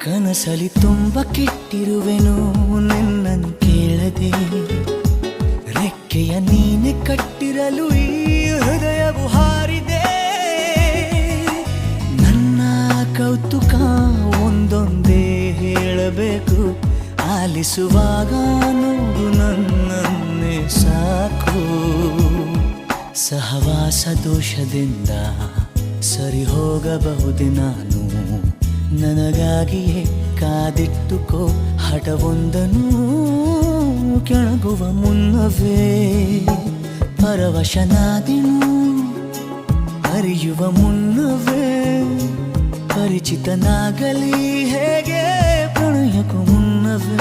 ಕನಸಲಿ ತುಂಬ ಕೆಟ್ಟಿರುವೆನು ನಿನ್ನನ್ನು ಕೇಳದೆ, ರೆಕ್ಕೆಯ ನೀನೆ ಕಟ್ಟಿರಲು ಈ ಹೃದಯವು ಹಾರಿದೆ. ನನ್ನ ಕೌತುಕ ಒಂದೊಂದೇ ಹೇಳಬೇಕು, ಆಲಿಸುವಾಗ ನೋಡು ನನ್ನನ್ನೇ ಸಾಕು. ಸಹವಾಸ ದೋಷದಿಂದ ಸರಿ ಹೋಗಬಹುದೇ ನಾನು, ನನಗಾಗಿಯೇ ಕಾದಿಟ್ಟುಕೋ ಹಠವೊಂದನ್ನು. ಕೆಳಗುವ ಮುನ್ನವೇ ಪರವಶನಾದೆನು, ಅರಿಯುವ ಮುನ್ನವೇ ಪರಿಚಿತನಾಗಲಿ ಹೇಗೆ ಪ್ರಣಯಕ್ಕೂ ಮುನ್ನವೇ.